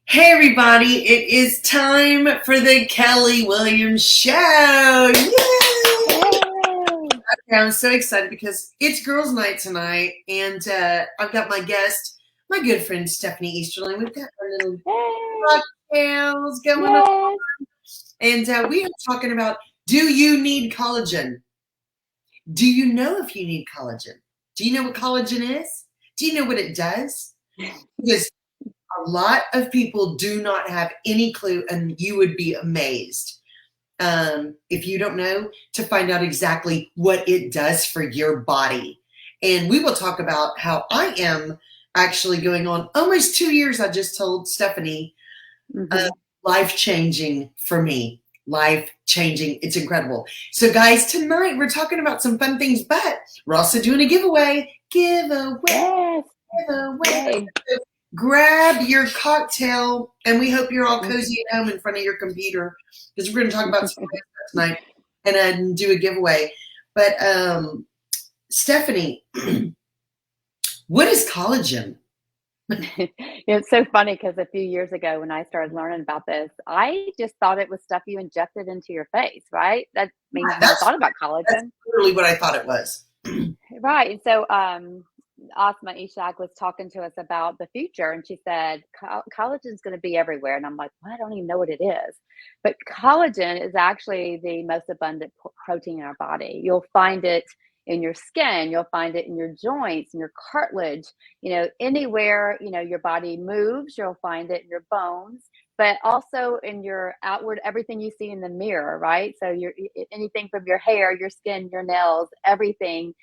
Hey everybody, it is time for the Kelly Williams Show. Yay! I'm so excited because it's girls' night tonight, and I've got my guest, my good friend Stephanie Easterling. We've got our little cocktails going on, and we are talking about, do you need collagen? Do you know if you need collagen? Do you know what collagen is? Do you know what it does? Because a lot of people do not have any clue, and you would be amazed if you don't know, to find out exactly what it does for your body. And we will talk about how I am actually going on almost 2 years. I just told Stephanie, life-changing for me. Life-changing. It's incredible. So guys, tonight we're talking about some fun things, but we're also doing a giveaway. Giveaway. Grab your cocktail, and we hope you're all cozy at home in front of your computer, because we're going to talk about some things tonight and do a giveaway. But Stephanie, what is collagen? It's so funny because a few years ago when I started learning about this, I just thought it was stuff you injected into your face, right? That means I thought about collagen. That's literally what I thought it was. Right. And so Asma Ishak was talking to us about the future, and she said collagen is going to be everywhere. And I'm like, well, I don't even know what it is. But collagen is actually the most abundant protein in our body. You'll find it in your skin, you'll find it in your joints, in your cartilage, anywhere, your body moves, you'll find it in your bones, but also in your outward, everything you see in the mirror, right? So anything from your hair, your skin, your nails, everything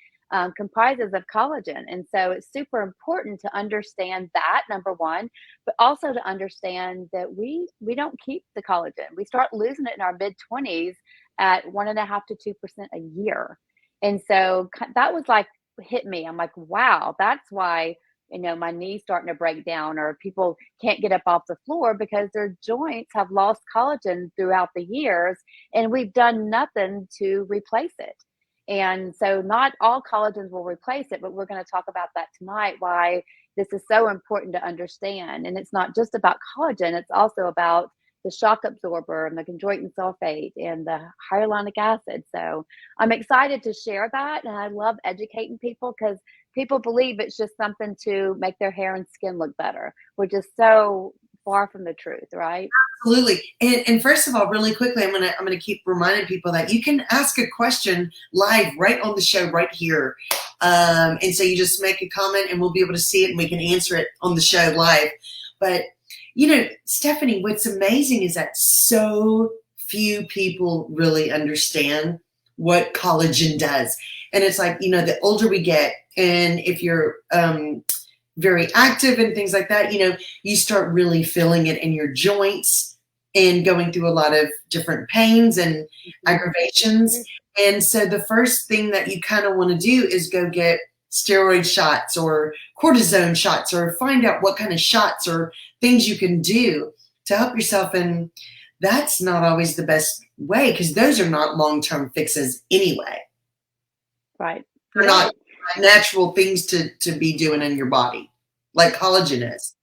comprises of collagen. And so it's super important to understand that, number one, but also to understand that we don't keep the collagen. We start losing it in our mid-20s at 1.5 to 2% a year. And so that was like, hit me. I'm like, wow, that's why, my knees starting to break down, or people can't get up off the floor because their joints have lost collagen throughout the years, and we've done nothing to replace it. And so not all collagens will replace it, but we're going to talk about that tonight, why this is so important to understand. And it's not just about collagen, it's also about the shock absorber and the chondroitin sulfate and the hyaluronic acid. So I'm excited to share that. And I love educating people because people believe it's just something to make their hair and skin look better, which is so far from the truth, right? Absolutely. And first of all, really quickly, I'm gonna keep reminding people that you can ask a question live right on the show right here. And so you just make a comment and we'll be able to see it and we can answer it on the show live. But Stephanie, what's amazing is that so few people really understand what collagen does. And it's like, the older we get, and if you're very active and things like that, you start really feeling it in your joints and going through a lot of different pains and aggravations. And so the first thing that you kind of want to do is go get steroid shots or cortisone shots, or find out what kind of shots or things you can do to help yourself. And that's not always the best way, because those are not long-term fixes anyway. Right. They're not natural things to be doing in your body like collagen is.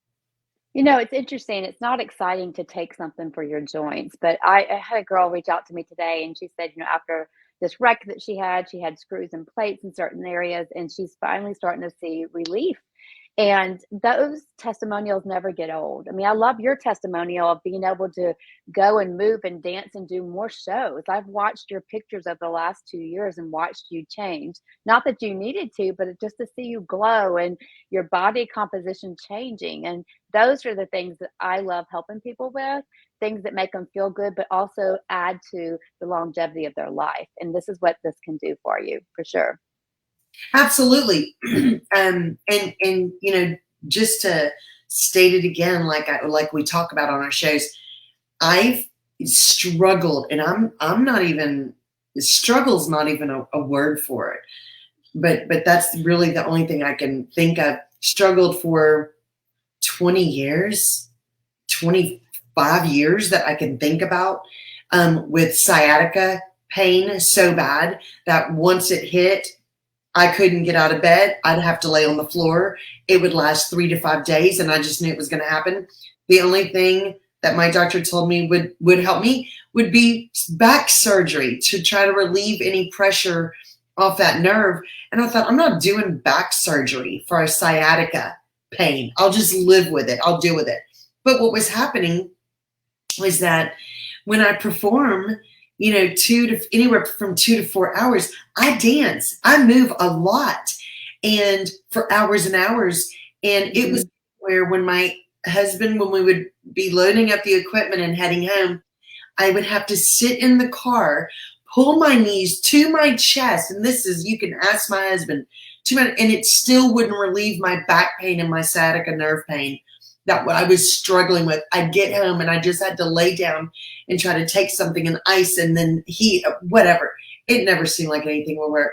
It's interesting. It's not exciting to take something for your joints, but I had a girl reach out to me today, and she said, after this wreck that she had screws and plates in certain areas, and she's finally starting to see relief. And those testimonials never get old. I mean, I love your testimonial of being able to go and move and dance and do more shows. I've watched your pictures of the last 2 years and watched you change. Not that you needed to, but just to see you glow and your body composition changing. And those are the things that I love helping people with, things that make them feel good, but also add to the longevity of their life. And this is what this can do for you, for sure. Absolutely. And just to state it again, like we talk about on our shows, I've struggled, and I'm not even, struggle's not even a word for it, but that's really the only thing I can think of. Struggled for 20 years, 25 years that I can think about, with sciatica pain so bad that once it hit, I couldn't get out of bed. I'd have to lay on the floor. It would last 3 to 5 days, and I just knew it was going to happen. The only thing that my doctor told me would help me would be back surgery to try to relieve any pressure off that nerve. And I thought, I'm not doing back surgery for a sciatica pain. I'll just live with it. I'll deal with it. But what was happening was that when I perform, anywhere from 2 to 4 hours, I dance, I move a lot, and for hours and hours. And it was where when my husband, when we would be loading up the equipment and heading home, I would have to sit in the car, pull my knees to my chest. And this is, you can ask my husband, and it still wouldn't relieve my back pain and my sciatica nerve pain that I was struggling with. I'd get home and I just had to lay down and try to take something and ice and then heat, whatever. It never seemed like anything would work.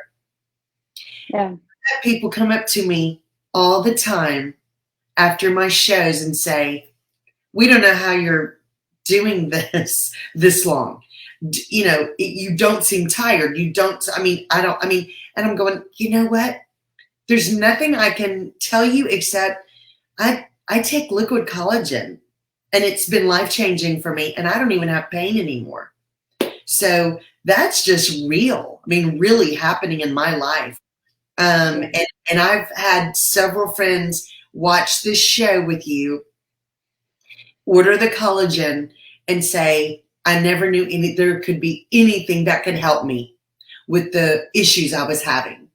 Yeah. People come up to me all the time after my shows and say, we don't know how you're doing this long. You don't seem tired. And I'm going, you know what? There's nothing I can tell you except I take liquid collagen, and it's been life-changing for me, and I don't even have pain anymore. So that's just real. Really happening in my life. And I've had several friends watch this show with you, order the collagen, and say, I never knew there could be anything that could help me with the issues I was having.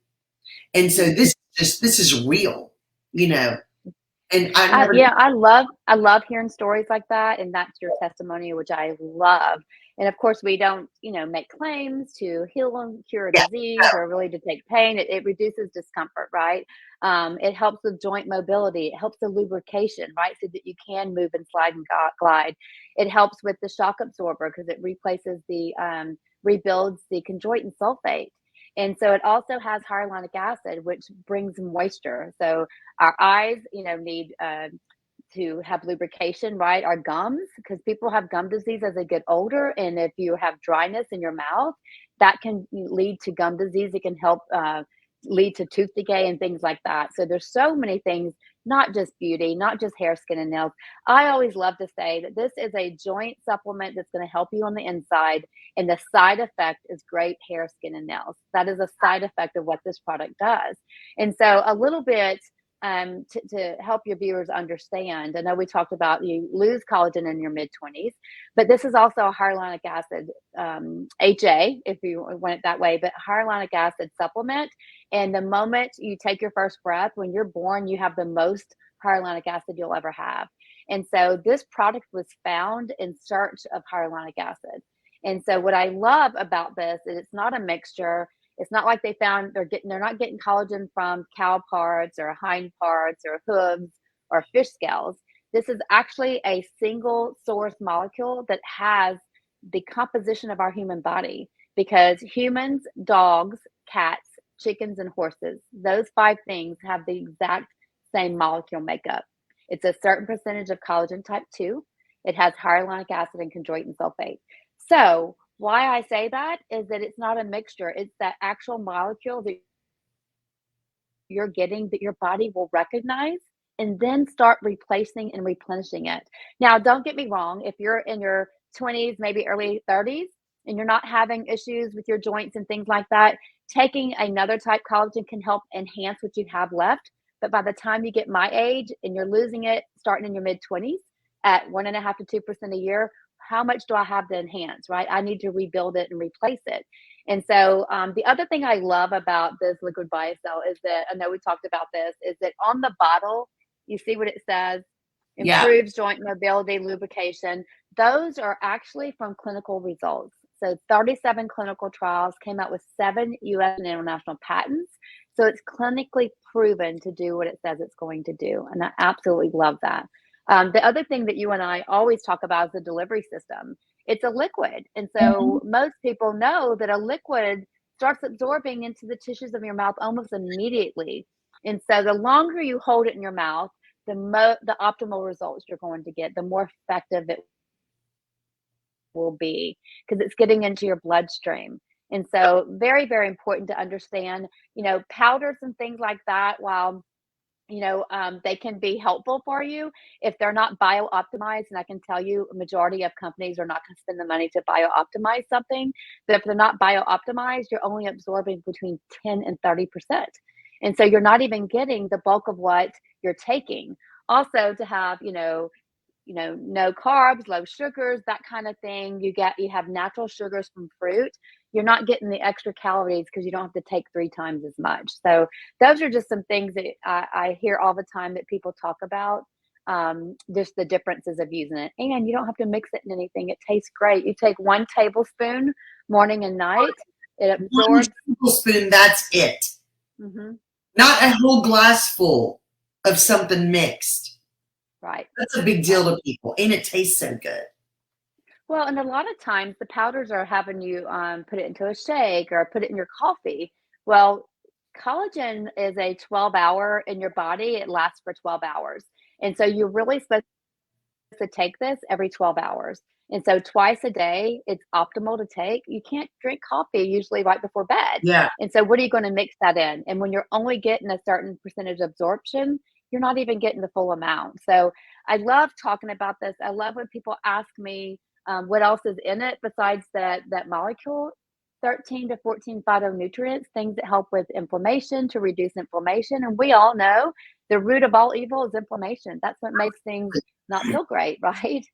And so this is real, And I love hearing stories like that, and that's your testimony, which I love. And of course, we don't, make claims to heal and cure a disease or really to take pain. It reduces discomfort, right? It helps with joint mobility. It helps the lubrication, right, so that you can move and slide and glide. It helps with the shock absorber because it rebuilds the chondroitin sulfate. And so it also has hyaluronic acid, which brings moisture. So our eyes, need to have lubrication, right? Our gums, because people have gum disease as they get older. And if you have dryness in your mouth, that can lead to gum disease. It can help lead to tooth decay and things like that. So there's so many things, not just beauty, not just hair, skin, and nails. I always love to say that this is a joint supplement that's going to help you on the inside. And the side effect is great hair, skin, and nails. That is a side effect of what this product does. And so a little bit to help your viewers understand, I know we talked about you lose collagen in your mid-20s, but this is also a hyaluronic acid, HA, if you want it that way, but hyaluronic acid supplement. And the moment you take your first breath, when you're born, you have the most hyaluronic acid you'll ever have. And so this product was found in search of hyaluronic acid. And so what I love about this is it's not a mixture. It's not like they're not getting collagen from cow parts or hind parts or hooves or fish scales. This is actually a single source molecule that has the composition of our human body, because humans, dogs, cats, chickens, and horses, those 5 things have the exact same molecule makeup. It's a certain percentage of collagen type 2. It has hyaluronic acid and chondroitin sulfate. So why I say that is that it's not a mixture. It's that actual molecule that you're getting that your body will recognize and then start replacing and replenishing it. Now, don't get me wrong. If you're in your 20s, maybe early 30s, and you're not having issues with your joints and things like that, taking another type collagen can help enhance what you have left. But by the time you get my age and you're losing it starting in your mid-20s at 1.5 to 2% a year, how much do I have to enhance, right? I need to rebuild it and replace it. And so the other thing I love about this liquid biocell is that, I know we talked about this, is that on the bottle, you see what it says, improves joint mobility, lubrication. Those are actually from clinical results. So 37 clinical trials came out with 7 US and international patents. So it's clinically proven to do what it says it's going to do. And I absolutely love that. The other thing that you and I always talk about is the delivery system. It's a liquid. And so most people know that a liquid starts absorbing into the tissues of your mouth almost immediately. And so the longer you hold it in your mouth, the optimal results you're going to get, the more effective it will be, because it's getting into your bloodstream. And so very, very important to understand, powders and things like that, while they can be helpful for you if they're not bio-optimized. And I can tell you, a majority of companies are not going to spend the money to bio-optimize something. But if they're not bio-optimized, you're only absorbing between 10 and 30%. And so you're not even getting the bulk of what you're taking. Also, to have, no carbs, low sugars, that kind of thing. You have natural sugars from fruit. You're not getting the extra calories because you don't have to take 3 times as much. So those are just some things that I hear all the time that people talk about. Just the differences of using it, and you don't have to mix it in anything. It tastes great. You take 1 tablespoon morning and night. It absorbs. 1 tablespoon. That's it. Mm-hmm. Not a whole glass full of something mixed. Right. That's a big deal to people, and it tastes so good. Well, and a lot of times the powders are having you put it into a shake or put it in your coffee. Well, collagen is a 12-hour in your body. It lasts for 12 hours. And so you're really supposed to take this every 12 hours. And so twice a day, it's optimal to take. You can't drink coffee usually right before bed. Yeah. And so what are you going to mix that in? And when you're only getting a certain percentage absorption, you're not even getting the full amount. So I love talking about this. I love when people ask me what else is in it besides that molecule. 13 to 14 phytonutrients, things that help with inflammation, to reduce inflammation. And we all know the root of all evil is inflammation. That's what makes things not feel great, right?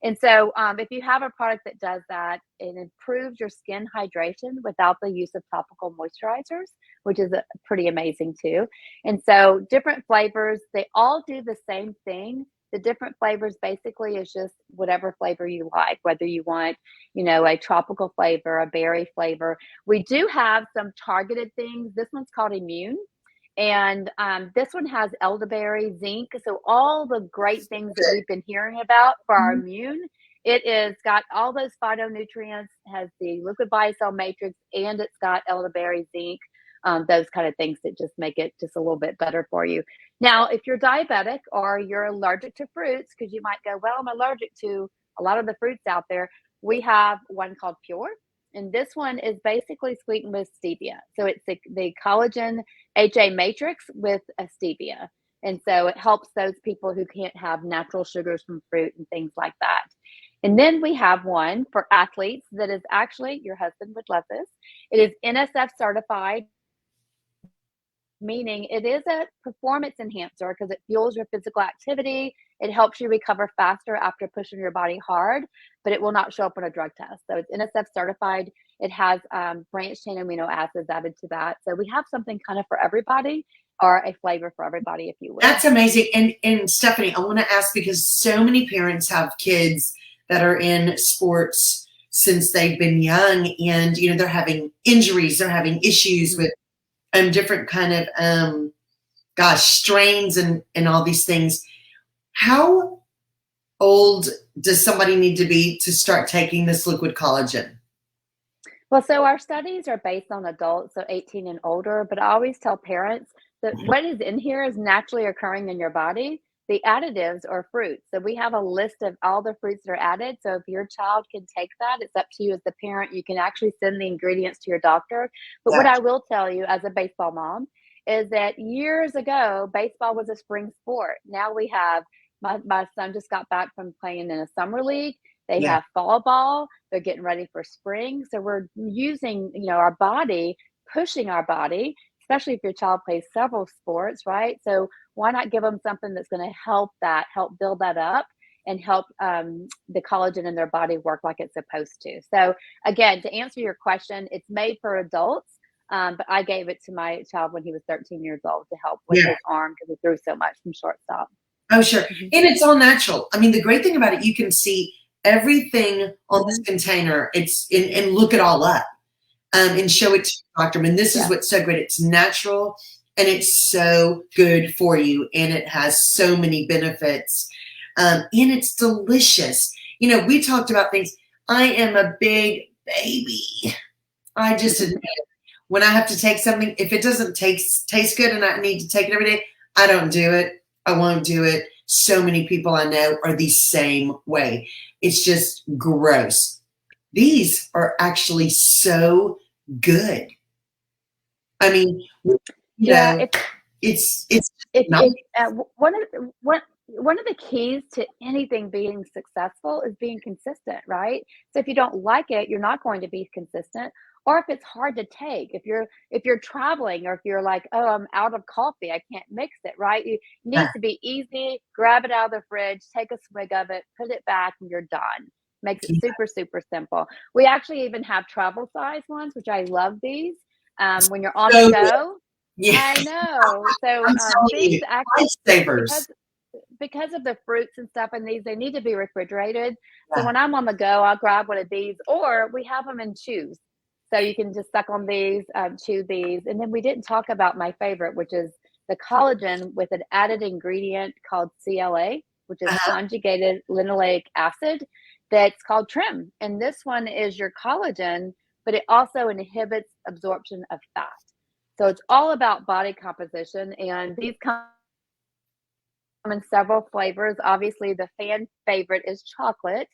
And so if you have a product that does that, it improves your skin hydration without the use of topical moisturizers, which is pretty amazing too. And so different flavors, they all do the same thing. The different flavors basically is just whatever flavor you like, whether you want, a tropical flavor, a berry flavor. We do have some targeted things. This one's called Immune. And this one has elderberry, zinc. So all the great things that we've been hearing about for our immune, it is got all those phytonutrients, has the liquid biocell matrix, and it's got elderberry, zinc, those kind of things that just make it just a little bit better for you. Now, if you're diabetic or you're allergic to fruits, because you might go, well, I'm allergic to a lot of the fruits out there, we have one called Pure. And this one is basically sweetened with stevia. So it's the collagen HA matrix with a stevia. And so it helps those people who can't have natural sugars from fruit and things like that. And then we have one for athletes that is actually, your husband would love this. It is NSF certified, meaning it is a performance enhancer because it fuels your physical activity. It helps you recover faster after pushing your body hard, but it will not show up on a drug test. So it's NSF certified. It has branched chain amino acids added to that. So we have something kind of for everybody, or a flavor for everybody, if you will. That's amazing. And Stephanie, I want to ask, because so many parents have kids that are in sports since they've been young, and they're having injuries, they're having issues with different kind of strains and all these things. How old does somebody need to be to start taking this liquid collagen? Well, so our studies are based on adults, so 18 and older, but I always tell parents that what is in here is naturally occurring in your body. The additives are fruits. So we have a list of all the fruits that are added. So if your child can take that, it's up to you as the parent. You can actually send the ingredients to your doctor. But what I will tell you as a baseball mom is that years ago, baseball was a spring sport. Now we have, my son just got back from playing in a summer league. They have fall ball. They're getting ready for spring. So we're using, our body, pushing our body, especially if your child plays several sports, right? So why not give them something that's going to help build that up and help the collagen in their body work like it's supposed to. So again, to answer your question, it's made for adults, but I gave it to my child when he was 13 years old to help with his arm because he threw so much from shortstop. Oh, sure. And it's all natural. I mean, the great thing about it, you can see everything on this container. And look it all up and show it to your doctor. And this is what's so great. It's natural and it's so good for you. And it has so many benefits. And it's delicious. We talked about things. I am a big baby. I just admit it. When I have to take something, if it doesn't taste good and I need to take it every day, I don't do it. I won't do it. So many people I know are the same way. It's just gross. These are actually so good. I mean, you Yeah, know, it's not. if one of the keys to anything being successful is being consistent, right? So if you don't like it, you're not going to be consistent. Or if it's hard to take, if you're traveling, or if you're like, oh, I'm out of coffee, I can't mix it, right? It needs to be easy. Grab it out of the fridge, take a swig of it, put it back, and you're done. Makes it super, super simple. We actually even have travel size ones, which I love these. When you're on the So go, yeah, I know. So I'm telling things you, actually, lifesavers. because of the fruits and stuff in these, they need to be refrigerated. So Yeah. when I'm on the go, I'll grab one of these, or we have them in chews. So you can just suck on these, chew these. And then we didn't talk about my favorite, which is the collagen with an added ingredient called CLA, which is Uh-huh. conjugated linoleic acid, that's called trim. And this one is your collagen, but it also inhibits absorption of fat. So it's all about body composition. And these come in several flavors. Obviously, the fan favorite is chocolate.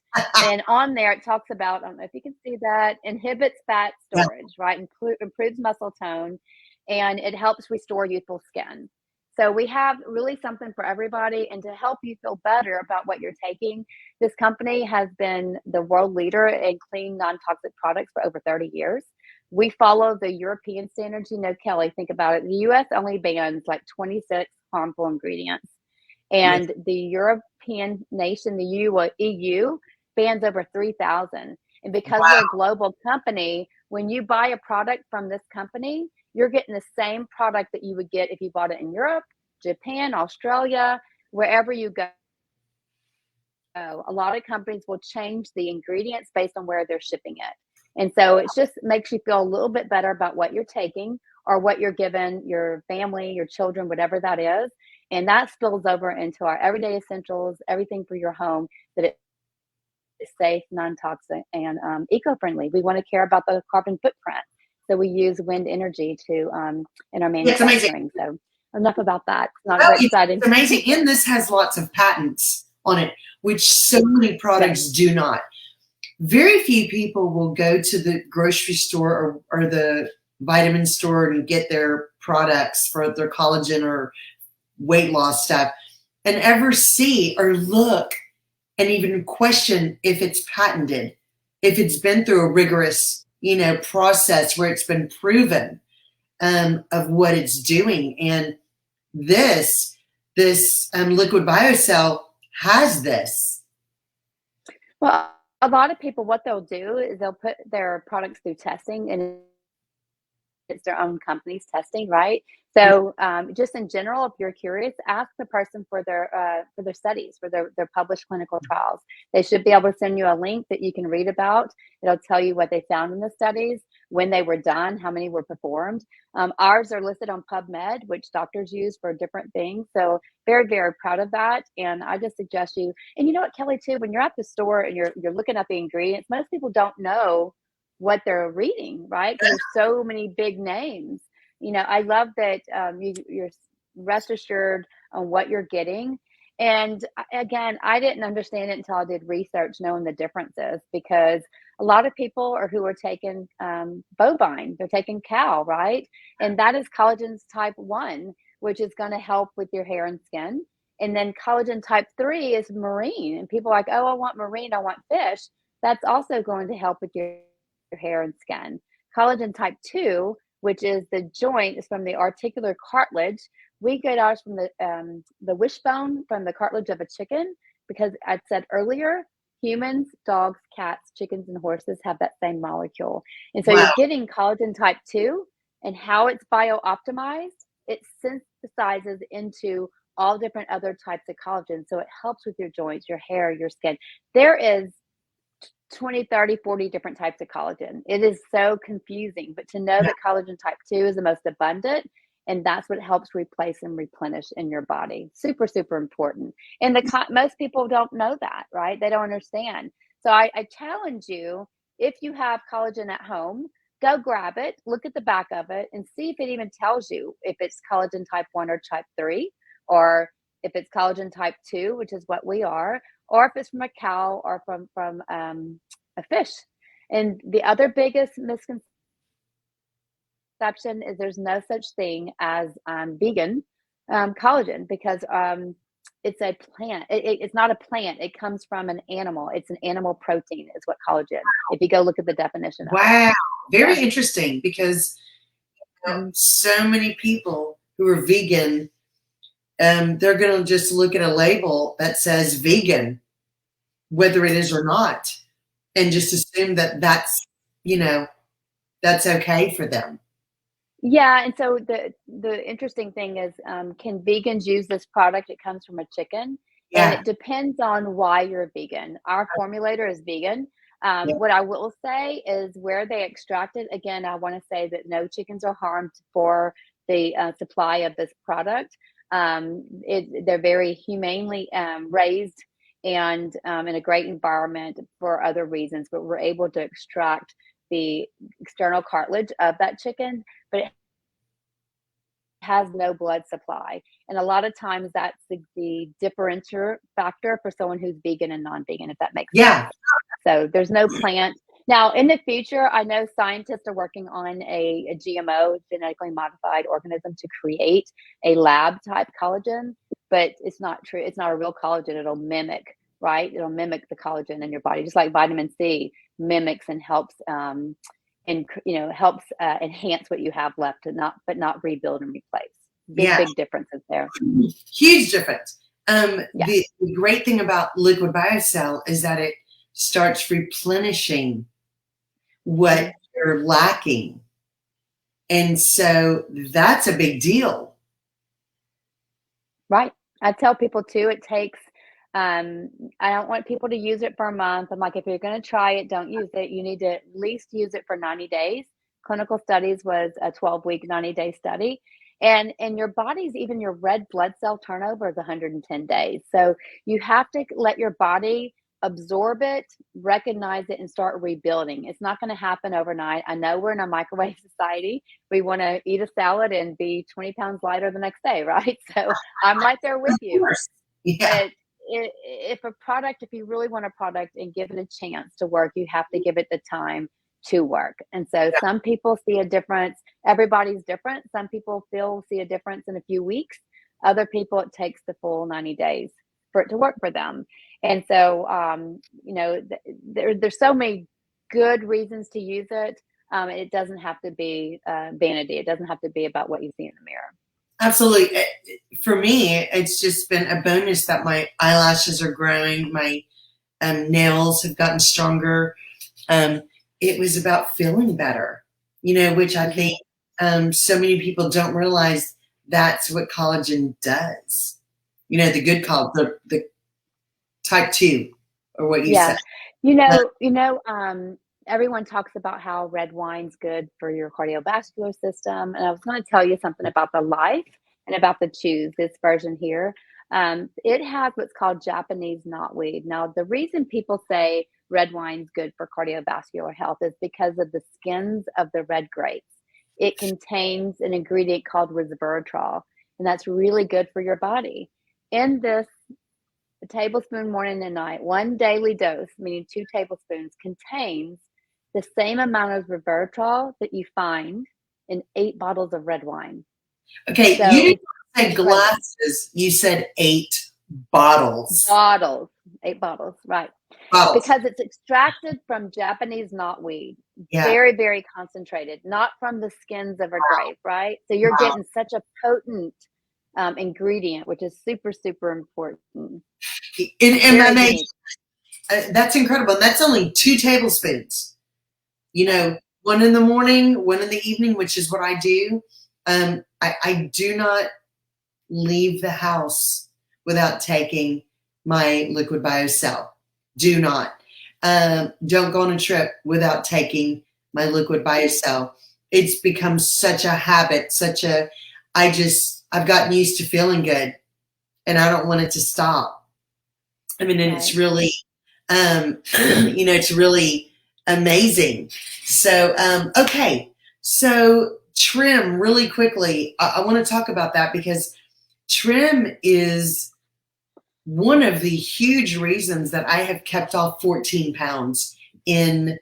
And on there, it talks about, I don't know if you can see that, inhibits fat Yeah. storage, right? Improves muscle tone, and it helps restore youthful skin. So we have really something for everybody. And to help you feel better about what you're taking, this company has been the world leader in clean, non-toxic products for over 30 years. We follow the European standards. You know, Kelly, think about it. The US only bans like 26 harmful ingredients. Yes. And the European nation, the EU, bans over 3,000. And because we're a Wow. global company, when you buy a product from this company, you're getting the same product that you would get if you bought it in Europe, Japan, Australia, wherever you go. A lot of companies will change the ingredients based on where they're shipping it. And so it just makes you feel a little bit better about what you're taking or what you're giving your family, your children, whatever that is. And that spills over into our everyday essentials, everything for your home, that it's safe, non-toxic, and eco-friendly. We want to care about the carbon footprint. So we use wind energy to in our It's amazing. manufacturing. So enough about that. It's not Well, very it's exciting. amazing. And this has lots of patents on it, which so many Yes. products do not. Very few people will go to the grocery store or the vitamin store and get their products for their collagen or weight loss stuff and ever see or look and even question if it's patented, if it's been through a rigorous, process where it's been proven of what it's doing. And this liquid biocell has this. Well, a lot of people, what they'll do is they'll put their products through testing, and it's their own company's testing, right? So, just in general, if you're curious, ask the person for their studies, for their published clinical trials. They should be able to send you a link that you can read about. It'll tell you what they found in the studies, when they were done, how many were performed. Ours are listed on PubMed, which doctors use for different things. So, very, very proud of that. And I just suggest you. And you know what, Kelly, too, when you're at the store and you're looking at the ingredients, most people don't know what they're reading, right? Because there's so many big names. I love that you're rest assured on what you're getting. And again, I didn't understand it until I did research, knowing the differences, because a lot of people who are taking bovine, they're taking cow, right? And that is collagen type 1, which is going to help with your hair and skin. And then collagen type 3 is marine. And people are like, oh, I want marine, I want fish. That's also going to help with your hair and skin. Collagen type 2, which is the joint, is from the articular cartilage. We get ours from the wishbone, from the cartilage of a chicken, because I said earlier, humans, dogs, cats, chickens, and horses have that same molecule. And so Wow. you're getting collagen type 2, and how it's bio-optimized, it synthesizes into all different other types of collagen. So it helps with your joints, your hair, your skin. There is 20, 30, 40 different types of collagen. It is so confusing, but to know Yeah. that collagen type 2 is the most abundant, and that's what helps replace and replenish in your body. Super, super important. And most people don't know that, right? They don't understand. So I challenge you, if you have collagen at home, go grab it, look at the back of it, and see if it even tells you if it's collagen type 1 or type 3, or if it's collagen type 2, which is what we are, or if it's from a cow or from a fish. And the other biggest misconception misconception is there's no such thing as vegan collagen because it's a plant. It's not a plant. It comes from an animal. It's an animal protein is what collagen. If you go look at the definition of it. Wow. Very Yeah. interesting because so many people who are vegan, they're going to just look at a label that says vegan, whether it is or not, and just assume that that's, that's okay for them. Yeah, and so the interesting thing is, can vegans use this product? It comes from a chicken, and Yeah. it depends on why you're vegan. Our formulator is vegan. Yeah. What I will say is where they extract it. Again, I want to say that no chickens are harmed for the supply of this product. They're very humanely raised and in a great environment for other reasons, but we're able to extract the external cartilage of that chicken, but it has no blood supply. And a lot of times that's the differentiator factor for someone who's vegan and non-vegan, if that makes sense. So there's no plant. Now, in the future, I know scientists are working on a GMO, genetically modified organism, to create a lab type collagen, but it's not true. It's not a real collagen. It'll mimic, right? It'll mimic the collagen in your body, just like vitamin C mimics and helps helps enhance what you have left, but not rebuild and replace. Big differences there. Huge difference. Yeah. The great thing about liquid biocell is that it starts replenishing what you're lacking. And so that's a big deal. Right. I tell people too, it takes, I don't want people to use it for a month. I'm like, if you're going to try it, don't use it. You need to at least use it for 90 days. Clinical studies was a 12-week, 90-day study. And your body's, even your red blood cell turnover is 110 days. So you have to let your body absorb it, recognize it, and start rebuilding. It's not going to happen overnight. I know we're in a microwave society. We want to eat a salad and be 20 pounds lighter the next day, right? So I'm right there with you. Yeah. But if you really want a product and give it a chance to work, you have to give it the time to work. And so some people see a difference. Everybody's different. Some people see a difference in a few weeks. Other people, it takes the full 90 days for it to work for them. And so, there's so many good reasons to use it. It doesn't have to be vanity. It doesn't have to be about what you see in the mirror. Absolutely. For me, it's just been a bonus that my eyelashes are growing. My nails have gotten stronger. It was about feeling better, which I think so many people don't realize that's what collagen does. The good collagen, the type 2, or what you said. Everyone talks about how red wine's good for your cardiovascular system. And I was going to tell you something about the Life and about the Choose, this version here. It has what's called Japanese knotweed. Now, the reason people say red wine's good for cardiovascular health is because of the skins of the red grapes. It contains an ingredient called resveratrol, and that's really good for your body. In this, a tablespoon morning and night, one daily dose, meaning 2 tablespoons, contains the same amount of resveratrol that you find in 8 bottles of red wine. Okay, so you didn't say glasses, you said 8 bottles. 8 bottles, right. Bottles. Because it's extracted from Japanese knotweed. Very, very concentrated, not from the skins of a grape, right? So you're getting such a potent ingredient, which is super, super important. That's incredible. And that's only 2 tablespoons. 1 in the morning, 1 in the evening, which is what I do. I do not leave the house without taking my liquid biocell. Do not. Don't go on a trip without taking my liquid biocell. It's become such a habit, I've gotten used to feeling good, and I don't want it to stop. I mean, and it's really, it's really amazing. So, okay. So trim, really quickly. I want to talk about that because trim is one of the huge reasons that I have kept off 14 pounds in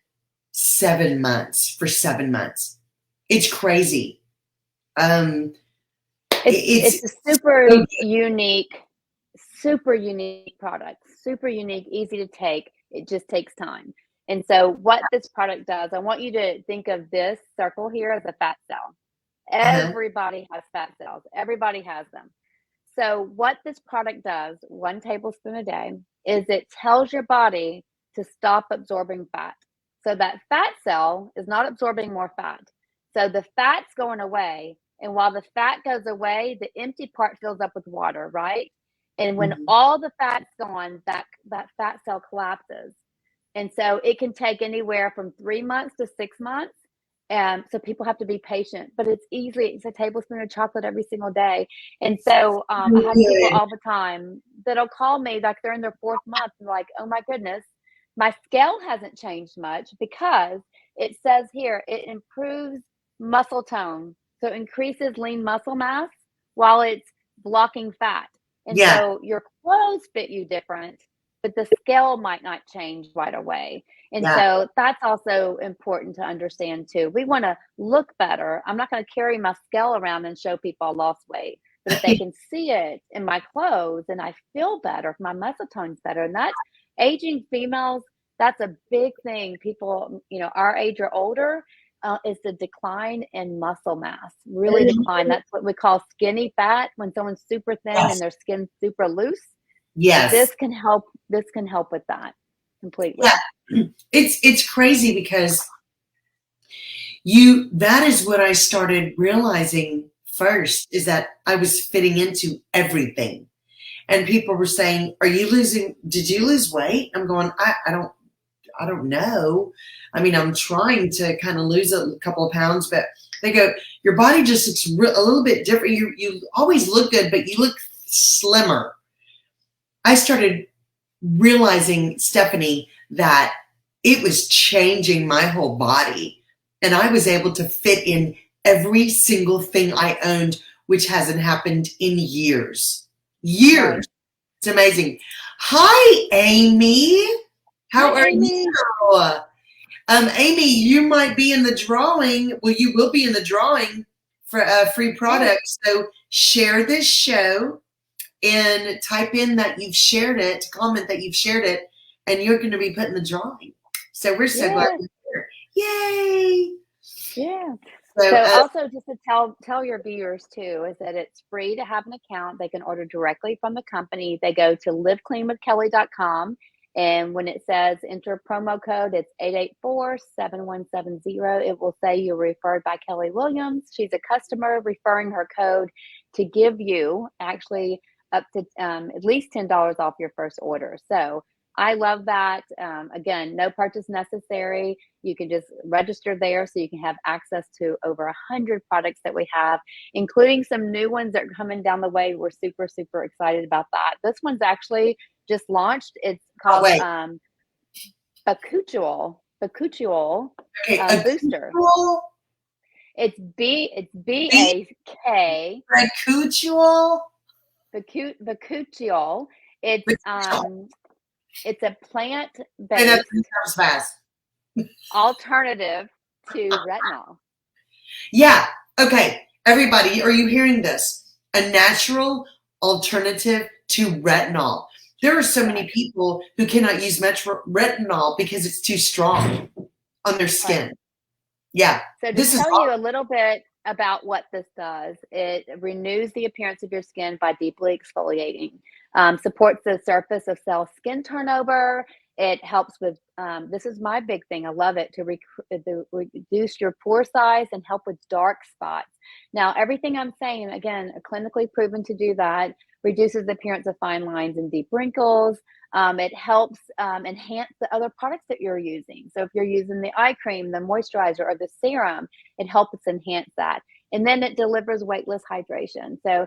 7 months, for 7 months. It's crazy. It's a So super unique product, super unique, easy to take. It just takes time. And so what this product does, I want you to think of this circle here as a fat cell. uh-huh. Everybody has fat cells. Everybody has them. So what this product does, 1 tablespoon a day, is it tells your body to stop absorbing fat. So that fat cell is not absorbing more fat. So the fat's going away. And while the fat goes away, the empty part fills up with water, right? And when Mhm. all the fat's gone, that fat cell collapses. And so it can take anywhere from 3 months to 6 months. So people have to be patient, but it's a tablespoon of chocolate every single day. And so I have people Good. all the time that'll call me like they're in their 4th month and like, oh my goodness, my scale hasn't changed much because it says here it improves muscle tone. So it increases lean muscle mass while it's blocking fat. And Yeah, so your clothes fit you different, but the scale might not change right away. And yeah. so that's also important to understand too. We want to look better. I'm not going to carry my scale around and show people I lost weight. But if they can see it in my clothes and I feel better, if my muscle tone's better, and that's aging females, that's a big thing. People, our age or older, is the decline in muscle mass, really decline. That's what we call skinny fat when someone's super thin and Yes, their skin's super loose. yes. This can help. This can help with that completely. Yeah. It's crazy because that is what I started realizing first, is that I was fitting into everything. And people were saying, did you lose weight? I'm going, I don't know. I mean, I'm trying to kind of lose a couple of pounds, but they go, your body just looks a little bit different. You always look good, but you look slimmer. I started realizing, Stephanie, that it was changing my whole body. And I was able to fit in every single thing I owned, which hasn't happened in years. Right. Years. It's amazing. Hi, Amy. How Hi, are Amy. you? Amy, you might be in the drawing. Well, you will be in the drawing for free Yeah. products. So share this show and type in that you've shared it, comment that you've shared it, and you're going to be put in the drawing. So we're so glad Yeah. you're here. Yay! Yeah. So, So also just to tell your viewers too is that it's free to have an account. They can order directly from the company. They go to livecleanwithkelly.com, and when it says enter promo code, it's 884-7170. It will say you're referred by Kelly Williams. She's a customer referring her code to give you actually up to at least $10 off your first order. So I love that. Again, no purchase necessary. You can just register there so you can have access to over 100 products that we have, including some new ones that are coming down the way. We're super, super excited about that. This one's actually just launched. It's oh, called wait. Bakuchiol Okay. Booster. Acoutual? It's BAK Acoutual? Bakuchiol. It's a plant Say that based 3 times fast. alternative to retinol. Yeah. Okay. Everybody, are you hearing this? A natural alternative to retinol. There are so many Right. people who cannot use retinol because it's too strong on their Right. skin. Yeah. So to This is tell you a little bit about what this does, it renews the appearance of your skin by deeply exfoliating, supports the surface of cell skin turnover. It helps with, this is my big thing. I love it to reduce your pore size and help with dark spots. Now, everything I'm saying, again, clinically proven to do that, reduces the appearance of fine lines and deep wrinkles. It helps enhance the other products that you're using. So if you're using the eye cream, the moisturizer, or the serum, it helps enhance that. And then it delivers weightless hydration. So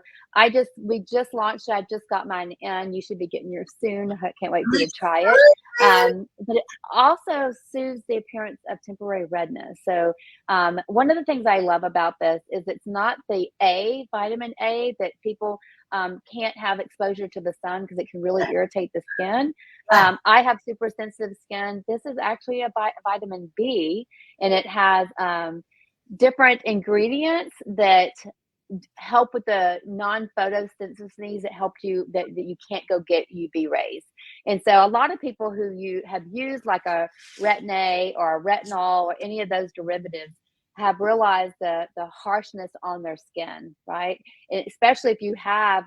we just launched it. I just got mine in. You should be getting yours soon. I can't wait for you to try it. But it also soothes the appearance of temporary redness. So one of the things I love about this is it's not the vitamin A that people can't have exposure to the sun because it can really irritate the skin. I have super sensitive skin. This is actually a vitamin B, and it has different ingredients that help with the non-photosynthesis that help you that you can't go get UV rays. And so a lot of people who you have used like a retin-A or a retinol or any of those derivatives have realized the harshness on their skin, right? And especially if you have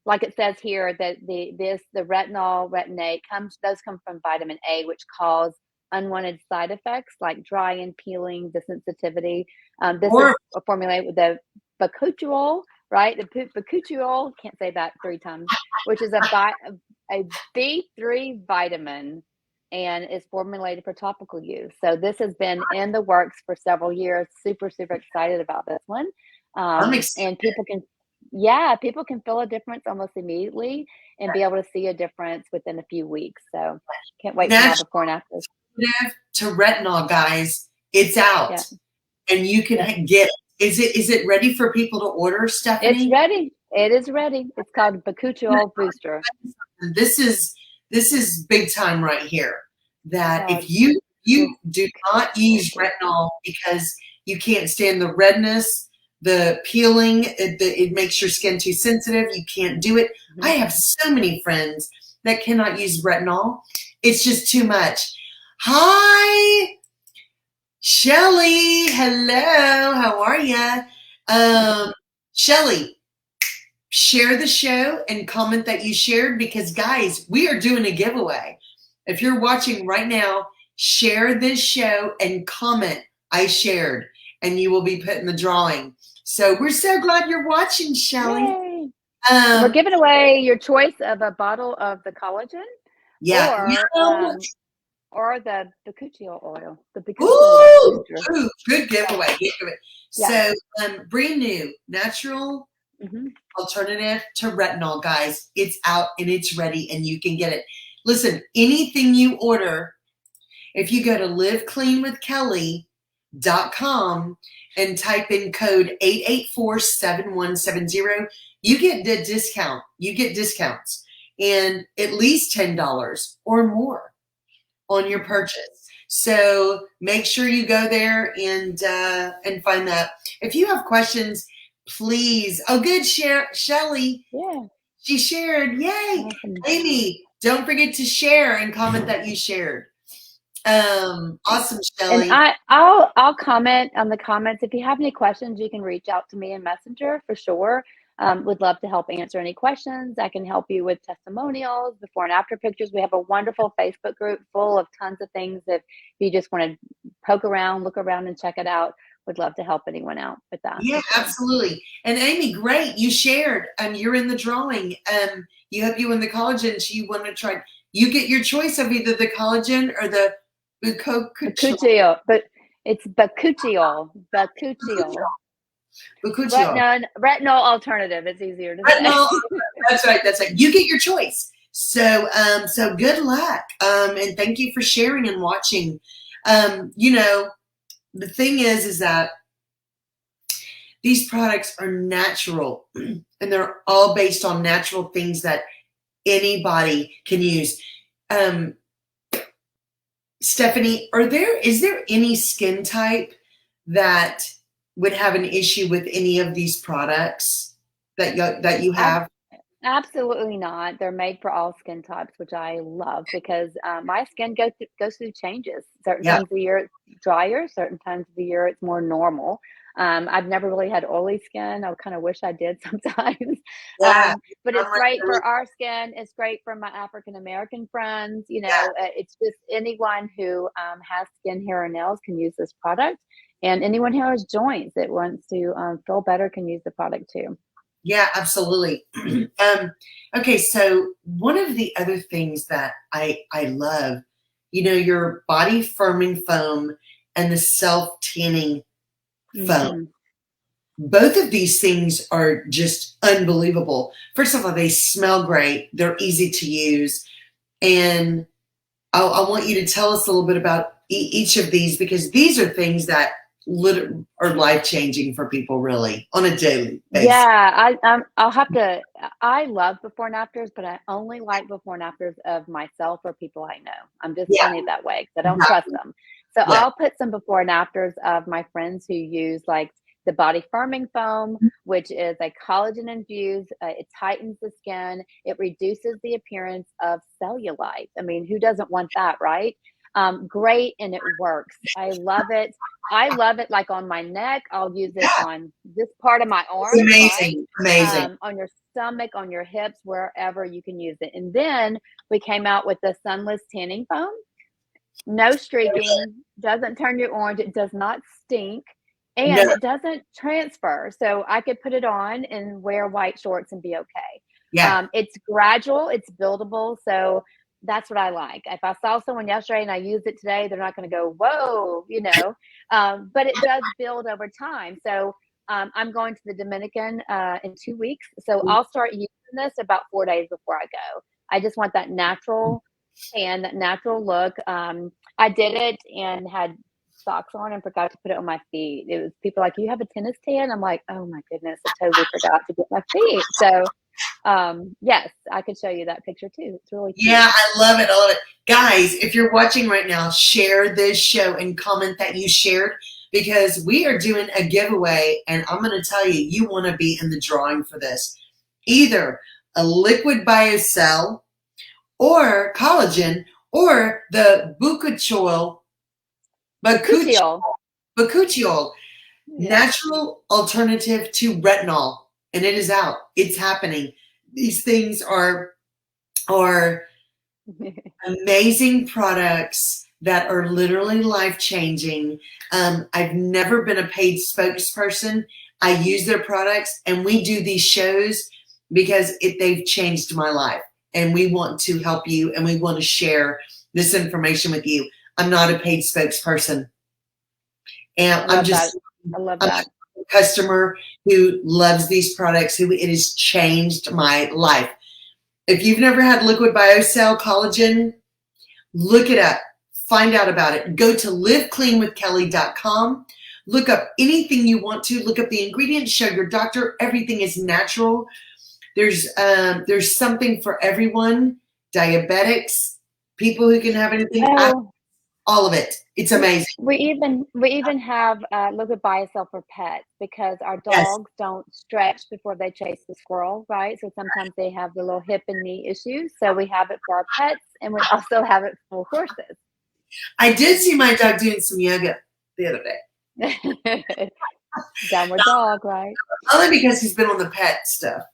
like it says here that the retinol, retin-A those come from vitamin A, which cause unwanted side effects like drying, peeling, desensitivity. This is Or formulated with the bakuchiol, right? The bakuchiol, can't say that 3 times, which is a B3 vitamin and is formulated for topical use. So this has been in the works for several years. Super, super excited about this one. I'm excited. And people can feel a difference almost immediately and be able to see a difference within a few weeks. So can't wait for my before and after. To retinol, guys, it's out, and you can get it. Is it ready for people to order, Stephanie? It's ready. It is ready. It's called Bakuchiol Booster. This is big time right here. That if you do not use retinol because you can't stand the redness, the peeling, it makes your skin too sensitive. You can't do it. Mm-hmm. I have so many friends that cannot use retinol. It's just too much. Hi, Shelly. Hello. How are you? Shelly, share the show and comment that you shared, because guys, we are doing a giveaway. If you're watching right now, share this show and comment I shared, and you will be put in the drawing. So we're so glad you're watching, Shelly. We're giving away your choice of a bottle of the collagen. Yeah. Or the bakuchiol oil. Ooh, good giveaway. Yeah. So brand new, natural alternative to retinol, guys. It's out and it's ready and you can get it. Listen, anything you order, if you go to livecleanwithkelly.com and type in code 8847170, you get the discount. You get discounts and at least $10 or more on your purchase. So make sure you go there and find that. If you have questions, please. Oh, good, Shelly. Yeah. She shared. Yay. Awesome. Amy, don't forget to share and comment that you shared. Awesome, Shelly. And I'll comment on the comments. If you have any questions, you can reach out to me in Messenger for sure. Would love to help answer any questions. I can help you with testimonials, before and after pictures. We have a wonderful Facebook group full of tons of things. If you just want to poke around, look around and check it out, would love to help anyone out with that. Yeah, absolutely. And Amy, great. You shared and you're in the drawing. You hope you win the collagen. So you want to try, you get your choice of either the collagen or the bakuchiol. But it's bakuchiol. Retinol alternative. It's easier to say. That's right. You get your choice. So good luck. And thank you for sharing and watching. The thing is that these products are natural and they're all based on natural things that anybody can use. Stephanie, is there any skin type that would have an issue with any of these products that you have? Absolutely not. They're made for all skin types, which I love, because my skin goes through changes. Certain times of the year it's drier, certain times of the year it's more normal. I've never really had oily skin. I kind of wish I did sometimes. But it's great for our skin. It's great for my African American friends. It's just anyone who has skin, hair, or nails can use this product. And anyone who has joints that wants to feel better can use the product too. Yeah, absolutely. Okay, so one of the other things that I love, your body firming foam and the self-tanning foam. Both of these things are just unbelievable. First of all, they smell great. They're easy to use. And I want you to tell us a little bit about each of these, because these are things that are life-changing for people really on a daily basis. Yeah, I love before and afters, but I only like before and afters of myself or people I know. I'm just funny that way because I don't trust them. So Yeah. I'll put some before and afters of my friends who use like the body firming foam, which is a collagen infused. It tightens the skin. It reduces the appearance of cellulite. I mean, who doesn't want that, right? Great, and it works. I love it. I love it like on my neck. I'll use it Yeah. on this part of my It's arms, right? amazing. Amazing. On your stomach, on your hips, wherever you can use it. And then we came out with the Sunless tanning foam. No streaking, doesn't turn you orange, it does not stink, No. and it doesn't transfer. So I could put it on and wear white shorts and be okay. Yeah. It's gradual, it's buildable. So that's what I like. If I saw someone yesterday and I used it today, they're not going to go, whoa, but it does build over time. So I'm going to the Dominican in 2 weeks. So I'll start using this about 4 days before I go. I just want that natural and that natural look. I did it and had socks on and forgot to put it on my feet. It was people like, you have a tennis tan? I'm like, oh my goodness, I totally forgot to get my feet. So yes, I could show you that picture too. It's really cute. Yeah, I love it. I love it. Guys, if you're watching right now, share this show and comment that you shared, because we are doing a giveaway, and I'm going to tell you, you want to be in the drawing for this. Either a liquid biocell or collagen or the bakuchiol, natural alternative to retinol. And it is out. It's happening. These things are amazing products that are literally life-changing. I've never been a paid spokesperson. I use their products, and we do these shows because they've changed my life, and we want to help you, and we want to share this information with you. I'm not a paid spokesperson, and I'm just I love that. a customer who loves these products, who it has changed my life. If you've never had liquid biocell collagen, look it up. Find out about it. Go to livecleanwithkelly.com. Look up anything you want to. Look up the ingredients. Show your doctor. Everything is natural. There's something for everyone. Diabetics, people who can have anything. All of it. It's amazing. We even have liquid biocell for pets, because our dogs don't stretch before they chase the squirrel, right? So sometimes they have the little hip and knee issues. So we have it for our pets, and we also have it for horses. I did see my dog doing some yoga the other day. Downward dog, right? Only because he's been on the pet stuff.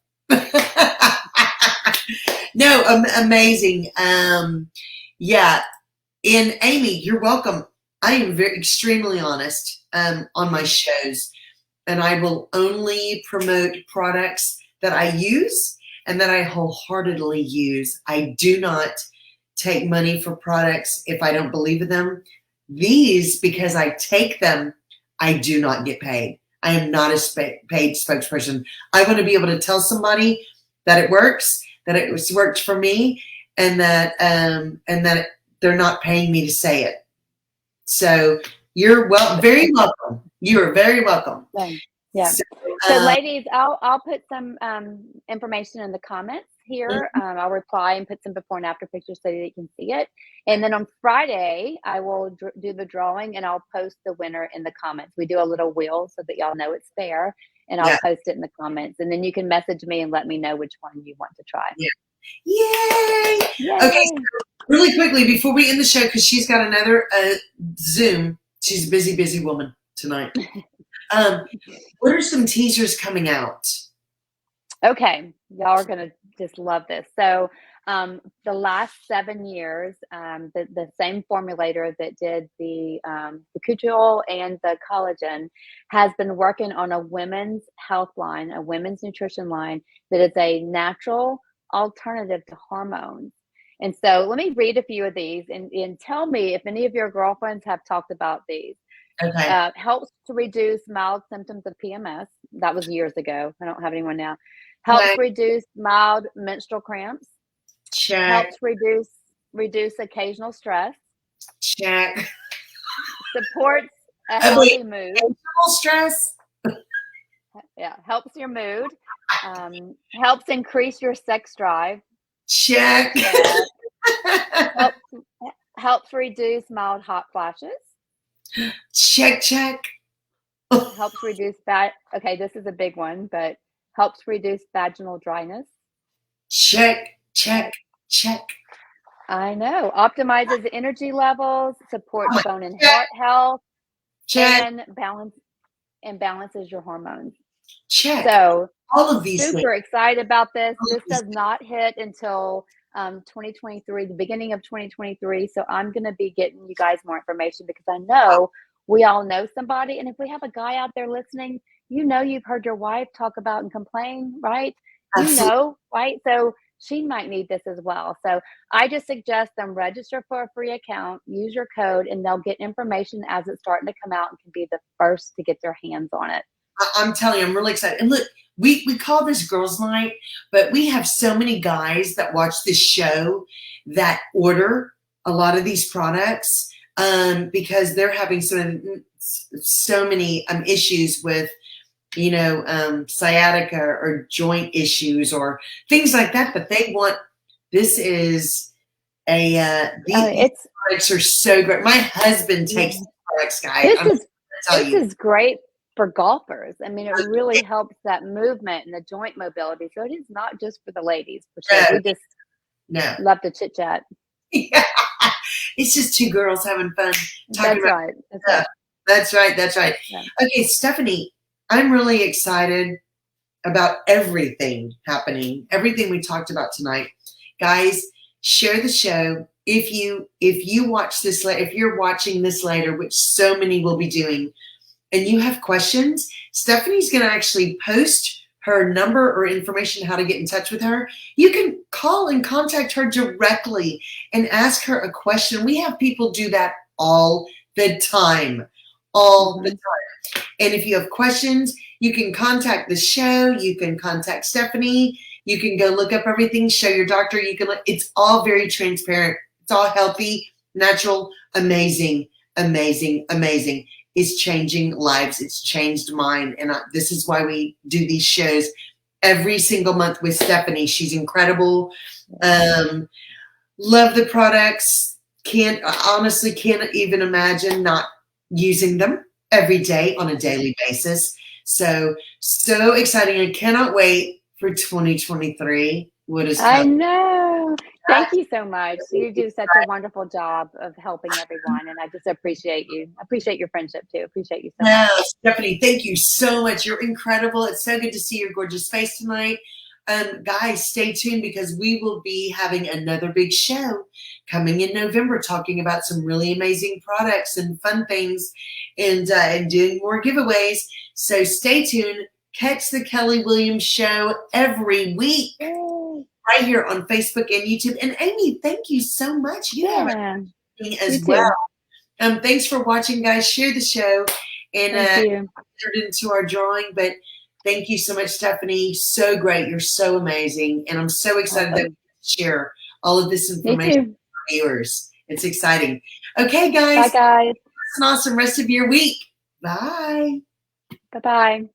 No, amazing. Yeah. And Amy, you're welcome. I am extremely honest on my shows, and I will only promote products that I use and that I wholeheartedly use. I do not take money for products if I don't believe in them. These, because I take them, I do not get paid. I am not a paid spokesperson. I want to be able to tell somebody that it works, that it worked for me, and that they're not paying me to say it. So you're very welcome. You are very welcome. Yeah. So ladies, I'll put some information in the comments here. I'll reply and put some before and after pictures so that you can see it. And then on Friday, I will do the drawing, and I'll post the winner in the comments. We do a little wheel so that y'all know it's fair, and I'll post it in the comments. And then you can message me and let me know which one you want to try. Yeah. Yay! Okay, so really quickly before we end the show, because she's got another Zoom. She's a busy woman tonight. What are some teasers coming out? Okay, y'all are gonna just love this. So the last 7 years, the same formulator that did the cuticule and the collagen has been working on a women's health line, a women's nutrition line that is a natural alternative to hormones. And so let me read a few of these and tell me if any of your girlfriends have talked about these. Okay. Helps to reduce mild symptoms of PMS. That was years ago. I don't have anyone now. Helps reduce mild menstrual cramps. Check. Helps reduce occasional stress. Check. Supports a healthy mood. Stress. Yeah, helps your mood. Helps increase your sex drive. Check. Helps reduce mild hot flashes. Check, check. Helps reduce okay, this is a big one, but helps reduce vaginal dryness. Check, check, check. I know. Optimizes energy levels, supports Oh, bone and check, heart health, check, and balances your hormones. check. So All of these things. super excited about this. All of This these does things. not hit until 2023, the beginning of 2023. So I'm going to be getting you guys more information because I know we all know somebody. And if we have a guy out there listening, you've heard your wife talk about and complain, right? Absolutely. Right? So she might need this as well. So I just suggest them register for a free account, use your code, and they'll get information as it's starting to come out and can be the first to get their hands on it. I'm telling you, I'm really excited. And look, we call this girls' night, but we have so many guys that watch this show that order a lot of these products because they're having so many issues with sciatica or joint issues or things like that. But they want this is these It's products are so great. My husband takes these products, guys. this I'm is gonna tell this you. is great for golfers. I mean, it really helps that movement and the joint mobility. So it is not just for the ladies, for sure. No, We just no. love to chit chat. Yeah. It's just two girls having fun talking That's about right. That's stuff. right. That's right. That's right. Yeah. Okay, Stephanie, I'm really excited about everything happening, everything we talked about tonight. Guys, share the show. If you watch this if you're watching this later, which so many will be doing, and you have questions, Stephanie's going to actually post her number or information how to get in touch with her. You can call and contact her directly and ask her a question. We have people do that all the time. All the time. And if you have questions, you can contact the show. You can contact Stephanie. You can go look up everything, show your doctor. You can it's all very transparent. It's all healthy, natural, amazing, amazing, amazing. It's changing lives. It's changed mine. And this is why we do these shows every single month with Stephanie. She's incredible. Love the products. Honestly can't even imagine not using them every day on a daily basis. So exciting. I cannot wait for 2023. What is I coming? know. Thank you so much. You do such a wonderful job of helping everyone. And I just appreciate you. I appreciate your friendship too. Appreciate you so much. No, Stephanie, thank you so much. You're incredible. It's so good to see your gorgeous face tonight. Guys, stay tuned because we will be having another big show coming in November talking about some really amazing products and fun things and doing more giveaways. So stay tuned. Catch the Kelly Williams Show every week right here on Facebook and YouTube. And Amy, thank you so much. You have everything as well. Thanks for watching, guys. Share the show and turn it into our drawing. But thank you so much, Stephanie. So great. You're so amazing. And I'm so excited that we can share all of this information with our viewers. It's exciting. Okay, guys. Bye, guys. Have an awesome rest of your week. Bye. Bye-bye.